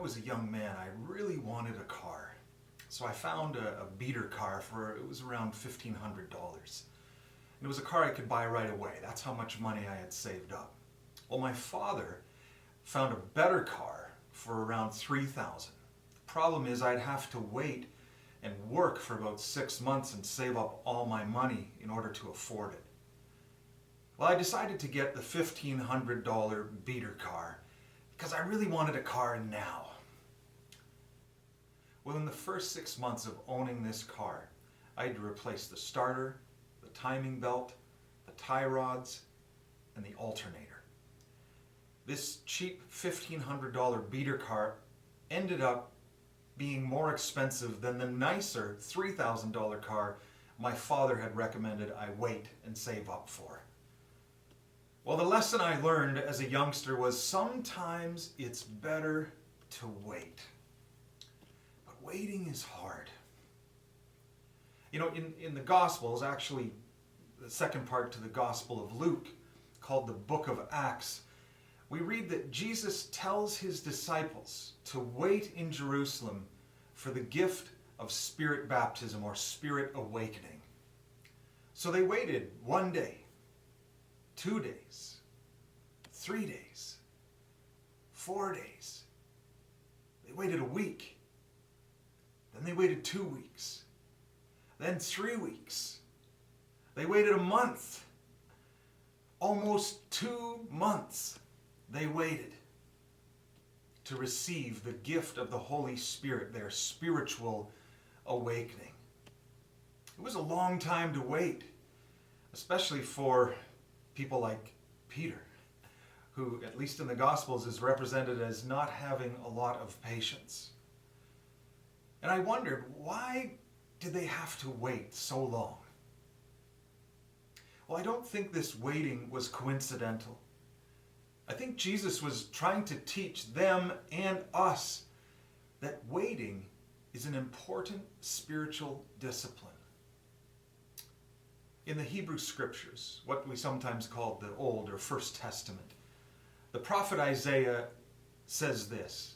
was a young man, I really wanted a car. So I found a beater car it was around $1,500. And it was a car I could buy right away. That's how much money I had saved up. Well, my father found a better car for around $3,000. The problem is I'd have to wait and work for about 6 months and save up all my money in order to afford it. Well, I decided to get the $1,500 beater car because I really wanted a car now. Well, in the first 6 months of owning this car, I had to replace the starter, the timing belt, the tie rods, and the alternator. This cheap $1,500 beater car ended up being more expensive than the nicer $3,000 car my father had recommended I wait and save up for. Well, the lesson I learned as a youngster was sometimes it's better to wait. But waiting is hard. You know, in the Gospels, actually, the second part to the Gospel of Luke, called the Book of Acts, we read that Jesus tells his disciples to wait in Jerusalem for the gift of Spirit baptism or Spirit awakening. So they waited 1 day, 2 days, 3 days, 4 days. They waited a week. Then they waited 2 weeks. Then 3 weeks. They waited a month. Almost 2 months they waited to receive the gift of the Holy Spirit, their spiritual awakening. It was a long time to wait, especially for people like Peter, who, at least in the Gospels, is represented as not having a lot of patience. And I wondered, why did they have to wait so long? Well, I don't think this waiting was coincidental. I think Jesus was trying to teach them and us that waiting is an important spiritual discipline. In the Hebrew Scriptures, what we sometimes call the Old or First Testament, the prophet Isaiah says this: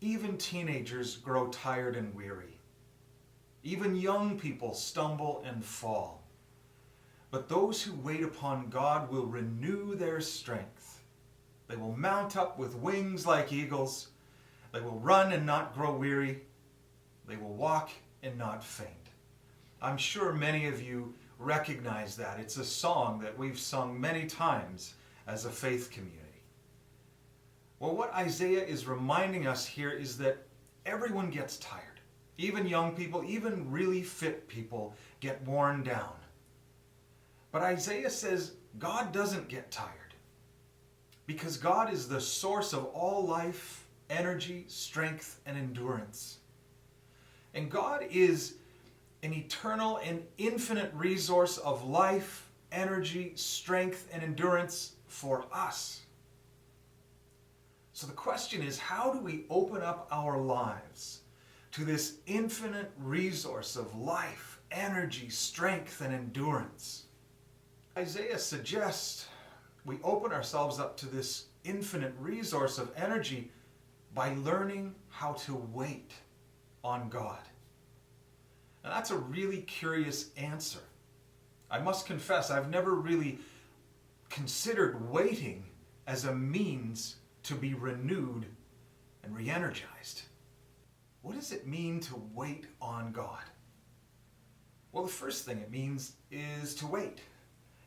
"Even teenagers grow tired and weary. Even young people stumble and fall. But those who wait upon God will renew their strength. They will mount up with wings like eagles. They will run and not grow weary. They will walk and not faint." I'm sure many of you recognize that. It's a song that we've sung many times as a faith community. Well, what Isaiah is reminding us here is that everyone gets tired. Even young people, even really fit people get worn down. But Isaiah says God doesn't get tired, because God is the source of all life, energy, strength, and endurance. And God is an eternal and infinite resource of life, energy, strength, and endurance for us. So the question is, how do we open up our lives to this infinite resource of life, energy, strength, and endurance? Isaiah suggests we open ourselves up to this infinite resource of energy by learning how to wait on God. And that's a really curious answer. I must confess, I've never really considered waiting as a means to be renewed and re-energized. What does it mean to wait on God? Well, the first thing it means is to wait.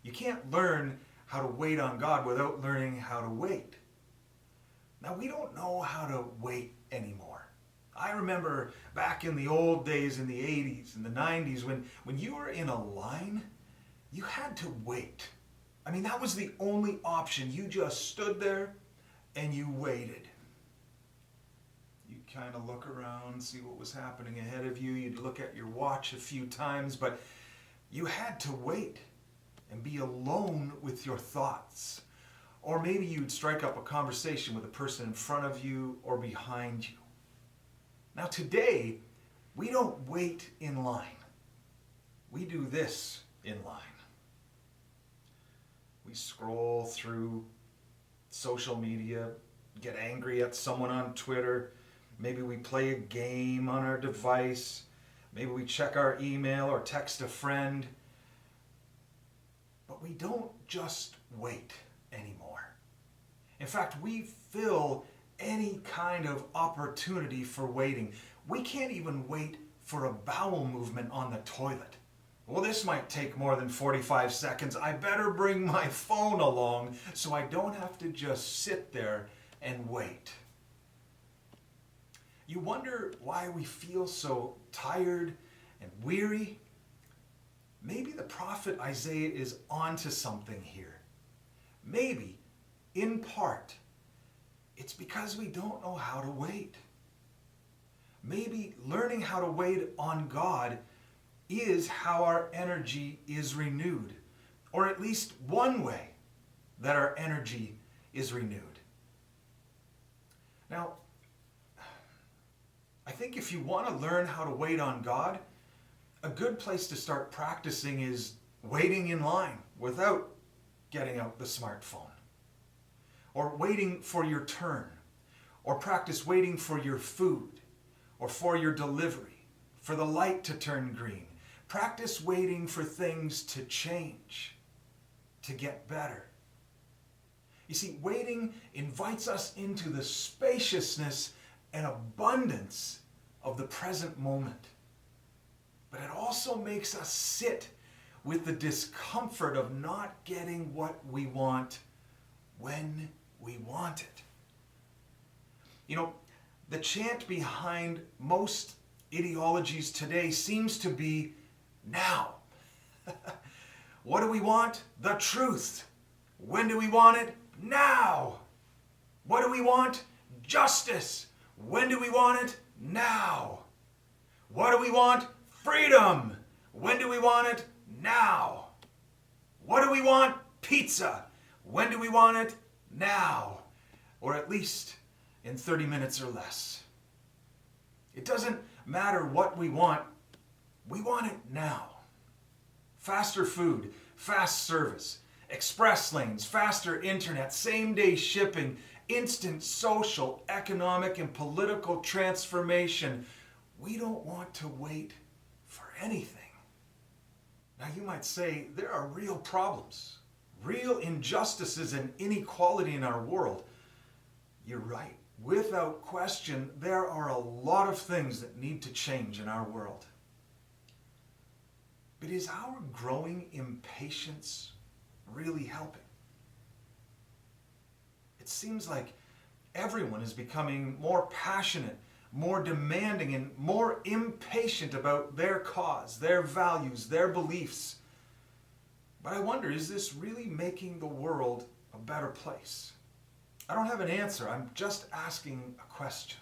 You can't learn how to wait on God without learning how to wait. Now, we don't know how to wait anymore. I remember back in the old days, in the 80s and the 90s, when you were in a line, you had to wait. I mean, that was the only option. You just stood there and you waited. You'd kind of look around, see what was happening ahead of you. You'd look at your watch a few times, but you had to wait and be alone with your thoughts. Or maybe you'd strike up a conversation with a person in front of you or behind you. Now today, we don't wait in line. We do this in line. We scroll through social media, get angry at someone on Twitter, Maybe we play a game on our device. Maybe we check our email or text a friend. But we don't just wait anymore. In fact, we fill any kind of opportunity for waiting. We can't even wait for a bowel movement on the toilet. Well, this might take more than 45 seconds. I better bring my phone along so I don't have to just sit there and wait. You wonder why we feel so tired and weary? Maybe the prophet Isaiah is onto something here. Maybe, in part, it's because we don't know how to wait. Maybe learning how to wait on God is how our energy is renewed, or at least one way that our energy is renewed. Now, I think if you want to learn how to wait on God, a good place to start practicing is waiting in line without getting out the smartphone, or waiting for your turn, or practice waiting for your food, or for your delivery, for the light to turn green. Practice waiting for things to change, to get better. You see, waiting invites us into the spaciousness and abundance of the present moment. But it also makes us sit with the discomfort of not getting what we want when we want it. You know, the chant behind most ideologies today seems to be now. What do we want? The truth. When do we want it? Now. What do we want? Justice. When do we want it? Now. What do we want? Freedom. When do we want it? Now. What do we want? Pizza. When do we want it? Now. Or at least in 30 minutes or less. It doesn't matter what we want it now. Faster food, fast service, express lanes, faster internet, same-day shipping, instant social, economic, and political transformation. We don't want to wait for anything. Now you might say there are real problems, real injustices and inequality in our world. You're right. Without question, there are a lot of things that need to change in our world. But is our growing impatience really helping? It seems like everyone is becoming more passionate, more demanding, and more impatient about their cause, their values, their beliefs. But I wonder, is this really making the world a better place? I don't have an answer. I'm just asking a question.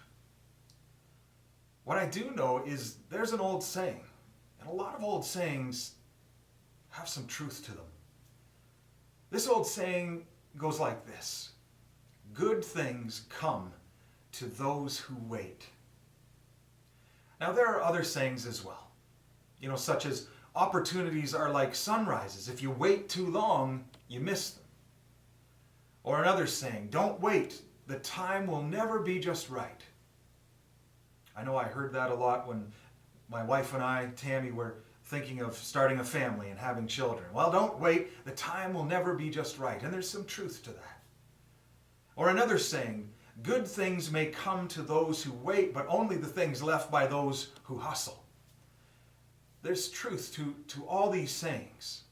What I do know is there's an old saying, and a lot of old sayings have some truth to them. This old saying goes like this: good things come to those who wait. Now there are other sayings as well, such as opportunities are like sunrises. If you wait too long, you miss them. Or another saying, don't wait, the time will never be just right. I know I heard that a lot when my wife and I, Tammy, were thinking of starting a family and having children. Well, don't wait, the time will never be just right. And there's some truth to that. Or another saying, good things may come to those who wait, but only the things left by those who hustle. There's truth to all these sayings.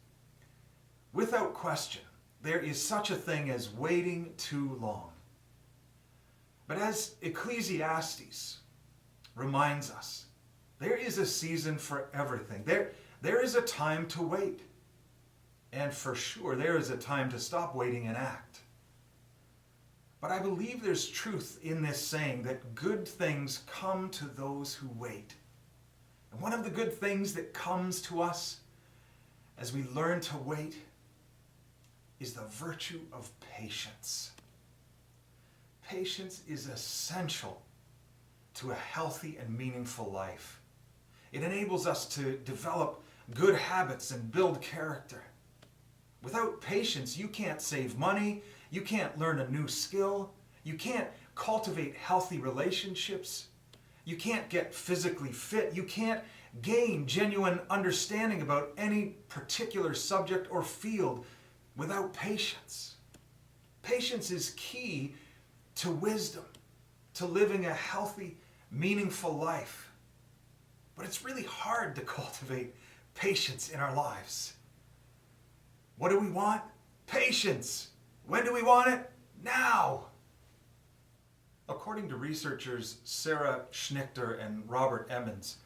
Without question, there is such a thing as waiting too long. But as Ecclesiastes reminds us, there is a season for everything. There is a time to wait. And for sure, there is a time to stop waiting and act. But I believe there's truth in this saying that good things come to those who wait. And one of the good things that comes to us as we learn to wait is the virtue of patience. Patience is essential to a healthy and meaningful life. It enables us to develop good habits and build character. Without patience, you can't save money, you can't learn a new skill, you can't cultivate healthy relationships, You can't get physically fit. You can't gain genuine understanding about any particular subject or field without patience. Patience is key to wisdom, to living a healthy, meaningful life. But it's really hard to cultivate patience in our lives. What do we want? Patience. When do we want it? Now. According to researchers Sarah Schnichter and Robert Emmons,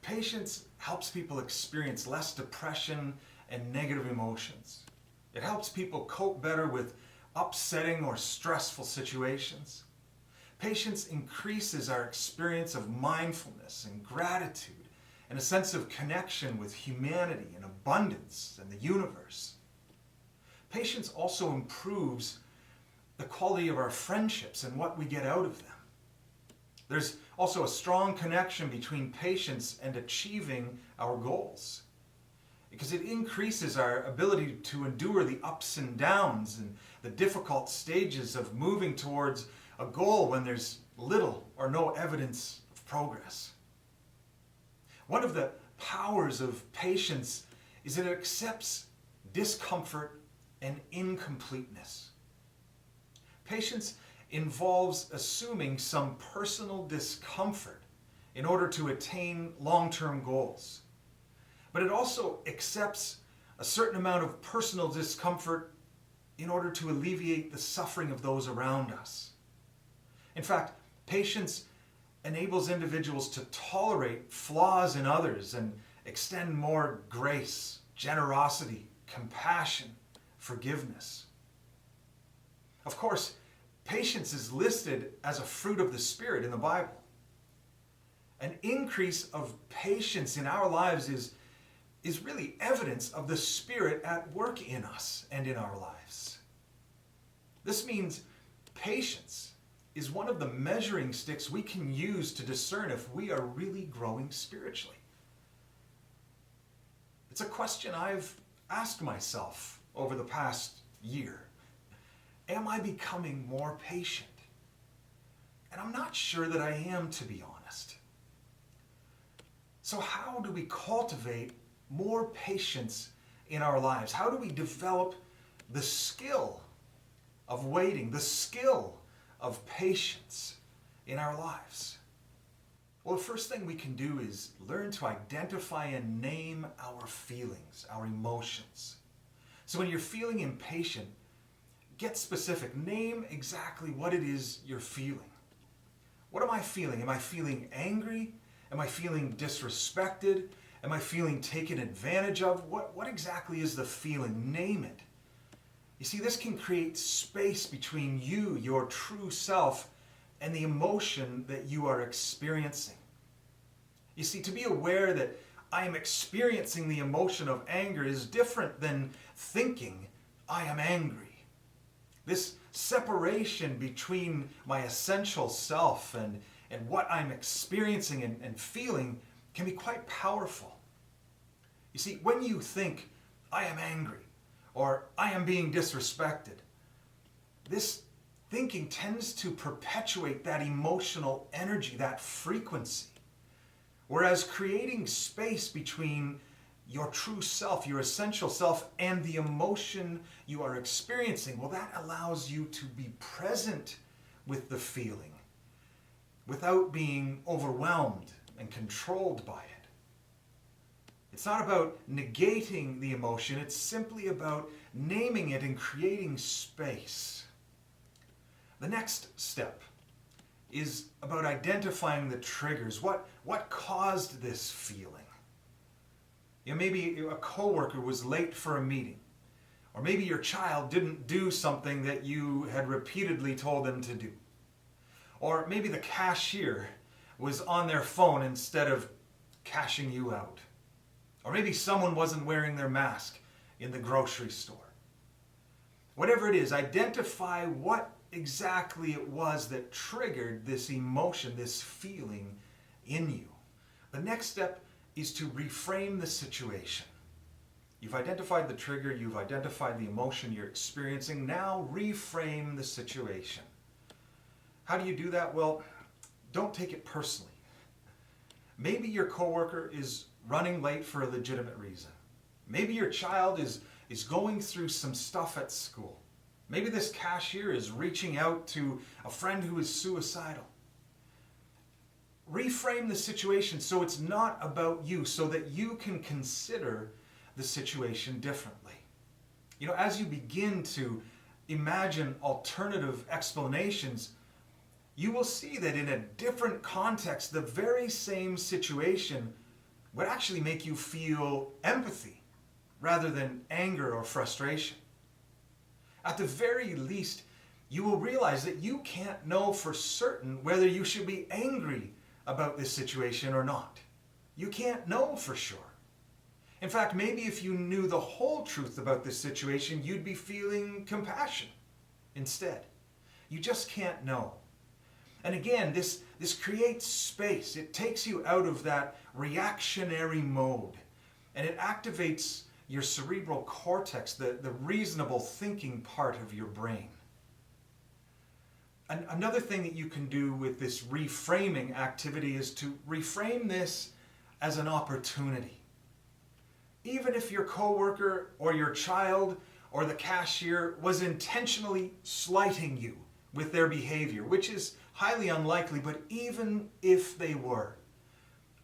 patience helps people experience less depression and negative emotions. It helps people cope better with upsetting or stressful situations. Patience increases our experience of mindfulness and gratitude and a sense of connection with humanity and abundance and the universe. Patience also improves the quality of our friendships and what we get out of them. There's also a strong connection between patience and achieving our goals, because it increases our ability to endure the ups and downs and the difficult stages of moving towards a goal when there's little or no evidence of progress. One of the powers of patience is that it accepts discomfort and incompleteness. Patience involves assuming some personal discomfort in order to attain long-term goals. But it also accepts a certain amount of personal discomfort in order to alleviate the suffering of those around us. In fact, patience enables individuals to tolerate flaws in others and extend more grace, generosity, compassion, forgiveness. Of course, patience is listed as a fruit of the Spirit in the Bible. An increase of patience in our lives is really evidence of the Spirit at work in us and in our lives. This means patience is one of the measuring sticks we can use to discern if we are really growing spiritually. It's a question I've asked myself over the past year. Am I becoming more patient? And I'm not sure that I am, to be honest. So how do we cultivate more patience in our lives? How do we develop the skill of waiting, the skill of patience in our lives? Well, the first thing we can do is learn to identify and name our feelings, our emotions. So when you're feeling impatient, get specific. Name exactly what it is you're feeling. What am I feeling? Am I feeling angry? Am I feeling disrespected? Am I feeling taken advantage of? What exactly is the feeling? Name it. You see, this can create space between you, your true self, and the emotion that you are experiencing. You see, to be aware that I am experiencing the emotion of anger is different than thinking I am angry. This separation between my essential self and what I'm experiencing and feeling can be quite powerful. You see, when you think, I am angry, or I am being disrespected, this thinking tends to perpetuate that emotional energy, that frequency. Whereas creating space between your true self, your essential self, and the emotion you are experiencing, well, that allows you to be present with the feeling without being overwhelmed and controlled by it. It's not about negating the emotion, it's simply about naming it and creating space. The next step is about identifying the triggers. What caused this feeling? You know, maybe a coworker was late for a meeting, or maybe your child didn't do something that you had repeatedly told them to do. Or maybe the cashier was on their phone instead of cashing you out. Or maybe someone wasn't wearing their mask in the grocery store. Whatever it is, identify what exactly it was that triggered this emotion, this feeling in you. The next step is to reframe the situation. You've identified the trigger, you've identified the emotion you're experiencing. Now reframe the situation. How do you do that? Well, don't take it personally. Maybe your coworker is running late for a legitimate reason. Maybe your child is going through some stuff at school. Maybe this cashier is reaching out to a friend who is suicidal. Reframe the situation so it's not about you, so that you can consider the situation differently. You know, as you begin to imagine alternative explanations, you will see that in a different context, the very same situation would actually make you feel empathy rather than anger or frustration. At the very least, you will realize that you can't know for certain whether you should be angry about this situation or not. You can't know for sure. In fact, maybe if you knew the whole truth about this situation, you'd be feeling compassion instead. You just can't know. And again, this creates space. It takes you out of that reactionary mode, and it activates your cerebral cortex, the reasonable thinking part of your brain. Another thing that you can do with this reframing activity is to reframe this as an opportunity. Even if your coworker or your child or the cashier was intentionally slighting you with their behavior, which is highly unlikely, but even if they were,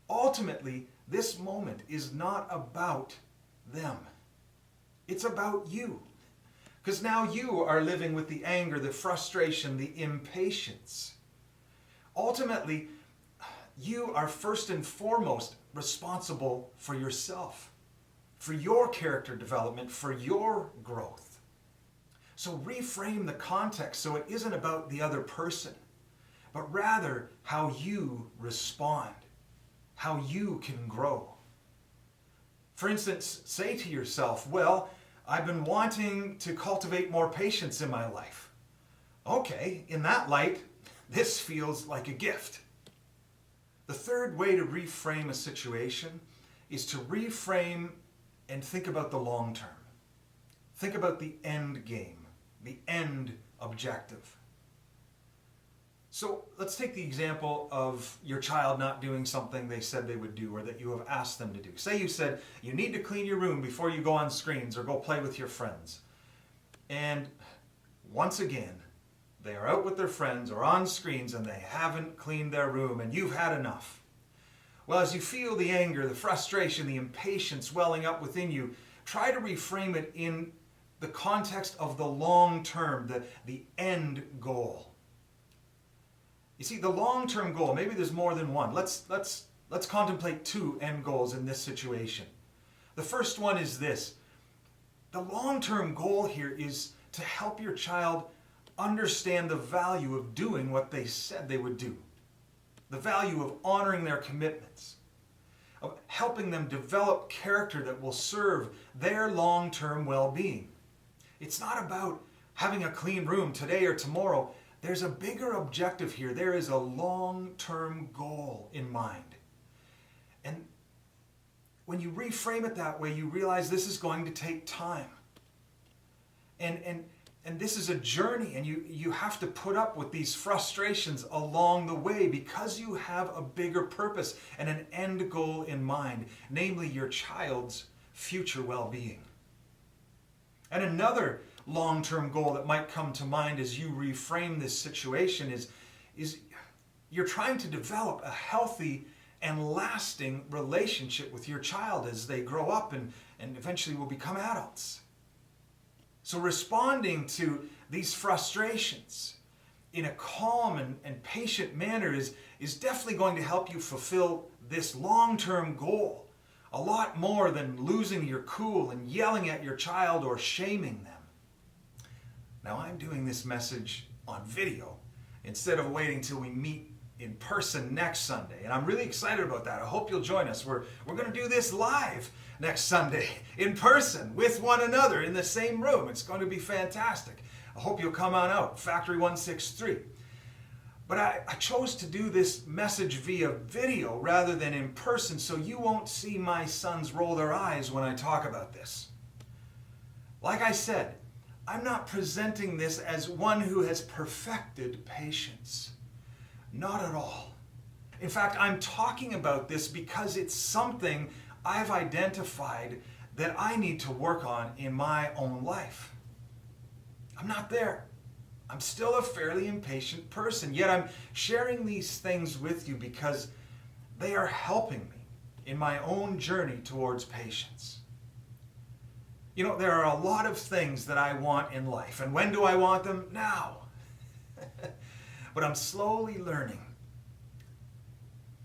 ultimately, this moment is not about them. It's about you. Because now you are living with the anger, the frustration, the impatience. Ultimately, you are first and foremost responsible for yourself, for your character development, for your growth. So reframe the context so it isn't about the other person, but rather how you respond, how you can grow. For instance, say to yourself, well, I've been wanting to cultivate more patience in my life. Okay, in that light, this feels like a gift. The third way to reframe a situation is to reframe and think about the long term. Think about the end game, the end objective. So let's take the example of your child not doing something they said they would do or that you have asked them to do. Say you said you need to clean your room before you go on screens or go play with your friends. And once again, they are out with their friends or on screens and they haven't cleaned their room and you've had enough. Well, as you feel the anger, the frustration, the impatience welling up within you, try to reframe it in the context of the long term, the end goal. You see, the long-term goal, maybe there's more than one. Let's contemplate two end goals in this situation. The first one is this. The long-term goal here is to help your child understand the value of doing what they said they would do. The value of honoring their commitments. Of helping them develop character that will serve their long-term well-being. It's not about having a clean room today or tomorrow. There's a bigger objective here. There is a long-term goal in mind. And when you reframe it that way, you realize this is going to take time. And this is a journey, and you have to put up with these frustrations along the way because you have a bigger purpose and an end goal in mind, namely your child's future well-being. And another long-term goal that might come to mind as you reframe this situation is you're trying to develop a healthy and lasting relationship with your child as they grow up and eventually will become adults. So responding to these frustrations in a calm and patient manner is definitely going to help you fulfill this long-term goal a lot more than losing your cool and yelling at your child or shaming them. Now, I'm doing this message on video instead of waiting till we meet in person next Sunday. And I'm really excited about that. I hope you'll join us. We're going to do this live next Sunday in person with one another in the same room. It's going to be fantastic. I hope you'll come on out, Factory 163. But I chose to do this message via video rather than in person so you won't see my sons roll their eyes when I talk about this. Like I said, I'm not presenting this as one who has perfected patience. Not at all. In fact, I'm talking about this because it's something I've identified that I need to work on in my own life. I'm not there. I'm still a fairly impatient person, yet I'm sharing these things with you because they are helping me in my own journey towards patience. You know, there are a lot of things that I want in life, and when do I want them? Now. But I'm slowly learning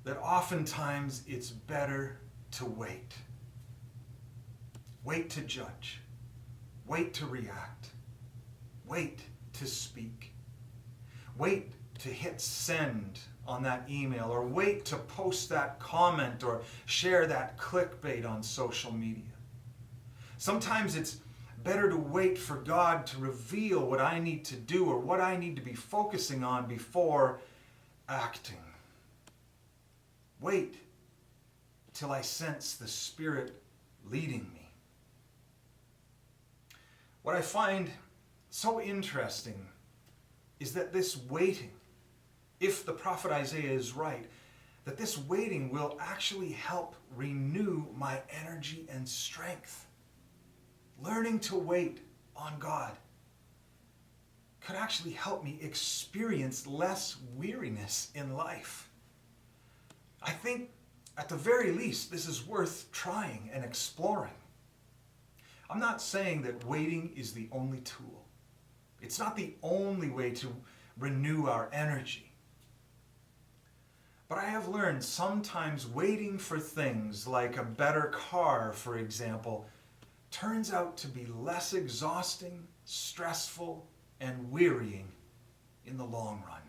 that oftentimes it's better to wait. Wait to judge. Wait to react. Wait to speak. Wait to hit send on that email, or wait to post that comment or share that clickbait on social media. Sometimes it's better to wait for God to reveal what I need to do or what I need to be focusing on before acting. Wait till I sense the Spirit leading me. What I find so interesting is that this waiting, if the prophet Isaiah is right, that this waiting will actually help renew my energy and strength. Learning to wait on God could actually help me experience less weariness in life. I think, at the very least, this is worth trying and exploring. I'm not saying that waiting is the only tool. It's not the only way to renew our energy. But I have learned sometimes waiting for things like a better car, for example, turns out to be less exhausting, stressful, and wearying in the long run.